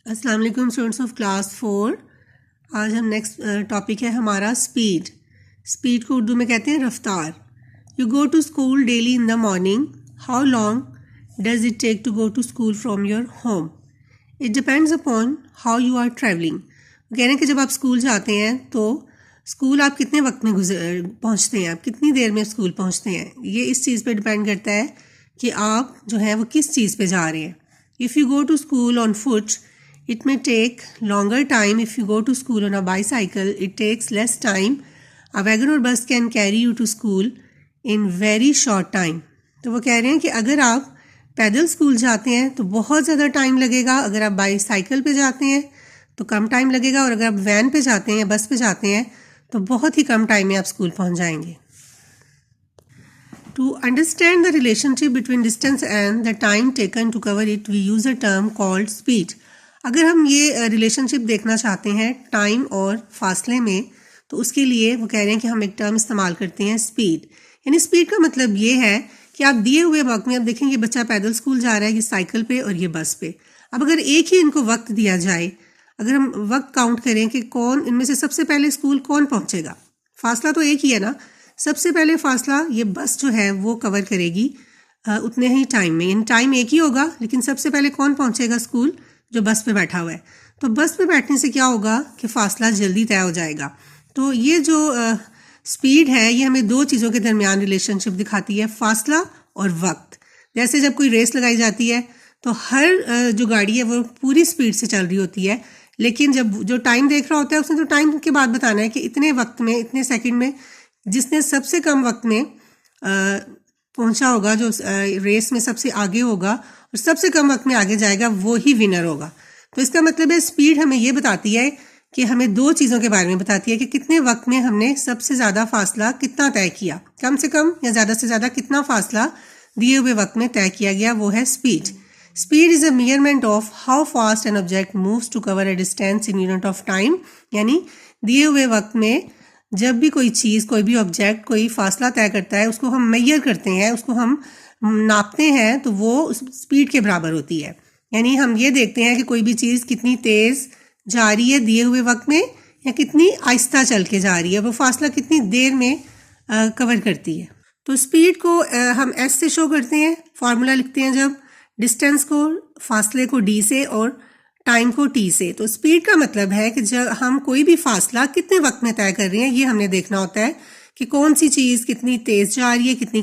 السلام علیکم students of class 4. آج ہم نیکسٹ ٹاپک ہے ہمارا اسپیڈ کو اردو میں کہتے ہیں رفتار. You go to school daily in the morning. How long does it take to go to school from your home? It depends upon how you are travelling. کہہ رہے ہیں کہ جب آپ اسکول جاتے ہیں تو اسکول آپ کتنے وقت میں پہنچتے ہیں, آپ کتنی دیر میں اسکول پہنچتے ہیں. یہ اس چیز پہ ڈپینڈ کرتا ہے کہ آپ جو ہے وہ کس چیز پہ جا رہے ہیں. If you go to school on foot, it may take longer time. If you go to school on a bicycle, it takes less time. A wagon or bus can carry you to school in very short time. تو وہ کہہ رہے ہیں کہ اگر آپ پیدل school جاتے ہیں تو بہت زیادہ ٹائم لگے گا, اگر آپ بائی سائیکل پہ جاتے ہیں تو کم ٹائم لگے گا, اور اگر آپ وین پہ جاتے ہیں یا بس پہ جاتے ہیں تو بہت ہی کم ٹائم میں آپ اسکول پہنچ جائیں گے. To understand the relationship between distance and the time taken to cover it, we use a term called speed. اگر ہم یہ ریلیشن شپ دیکھنا چاہتے ہیں ٹائم اور فاصلے میں تو اس کے لیے وہ کہہ رہے ہیں کہ ہم ایک ٹرم استعمال کرتے ہیں اسپیڈ. یعنی اسپیڈ کا مطلب یہ ہے کہ آپ دیے ہوئے وقت میں, اب دیکھیں یہ بچہ پیدل اسکول جا رہا ہے, یہ سائیکل پہ اور یہ بس پہ. اب اگر ایک ہی ان کو وقت دیا جائے, اگر ہم وقت کاؤنٹ کریں کہ کون ان میں سے سب سے پہلے اسکول کون پہنچے گا, فاصلہ تو ایک ہی ہے نا, سب سے پہلے فاصلہ یہ بس جو ہے وہ کور کرے گی اتنے ہی ٹائم میں. یعنی ٹائم ایک ہی ہوگا لیکن سب سے پہلے کون پہنچے گا اسکول؟ جو بس پہ بیٹھا ہوا ہے. تو بس پہ بیٹھنے سے کیا ہوگا کہ فاصلہ جلدی طے ہو جائے گا. تو یہ جو اسپیڈ ہے یہ ہمیں دو چیزوں کے درمیان ریلیشن شپ دکھاتی ہے, فاصلہ اور وقت. جیسے جب کوئی ریس لگائی جاتی ہے تو ہر جو گاڑی ہے وہ پوری اسپیڈ سے چل رہی ہوتی ہے, لیکن جب جو ٹائم دیکھ رہا ہوتا ہے اس نے تو ٹائم کے بعد بتانا ہے کہ اتنے وقت میں, اتنے سیکنڈ میں جس نے سب سے کم وقت میں پہنچا ہوگا, جو ریس میں سب سے آگے ہوگا اور سب سے کم وقت میں آگے جائے گا, وہی ونر ہوگا. تو اس کا مطلب ہے اسپیڈ ہمیں یہ بتاتی ہے کہ ہمیں دو چیزوں کے بارے میں بتاتی ہے کہ کتنے وقت میں ہم نے سب سے زیادہ فاصلہ کتنا طے کیا, کم سے کم یا زیادہ سے زیادہ کتنا فاصلہ دیے ہوئے وقت میں طے کیا گیا, وہ ہے speed. Speed is a measurement of how fast an object moves to cover a distance in unit of time. یعنی دیے ہوئے وقت میں جب بھی کوئی چیز, کوئی بھی آبجیکٹ کوئی فاصلہ طے کرتا ہے, اس کو ہم میئر کرتے ہیں, اس کو ہم ناپتے ہیں, تو وہ اسپیڈ کے برابر ہوتی ہے. یعنی ہم یہ دیکھتے ہیں کہ کوئی بھی چیز کتنی تیز جا رہی ہے دیے ہوئے وقت میں یا کتنی آہستہ چل کے جا رہی ہے, وہ فاصلہ کتنی دیر میں کور کرتی ہے. تو اسپیڈ کو ہم ایس سے شو کرتے ہیں, فارمولا لکھتے ہیں جب, ڈسٹینس کو, فاصلے کو ڈی سے اور ٹائم کو ٹی سے. تو اسپیڈ کا مطلب ہے کہ جب ہم کوئی بھی فاصلہ کتنے وقت میں طے کر رہے ہیں, یہ ہم نے دیکھنا ہوتا ہے کہ کون سی چیز کتنی تیز جا رہی ہے, کتنی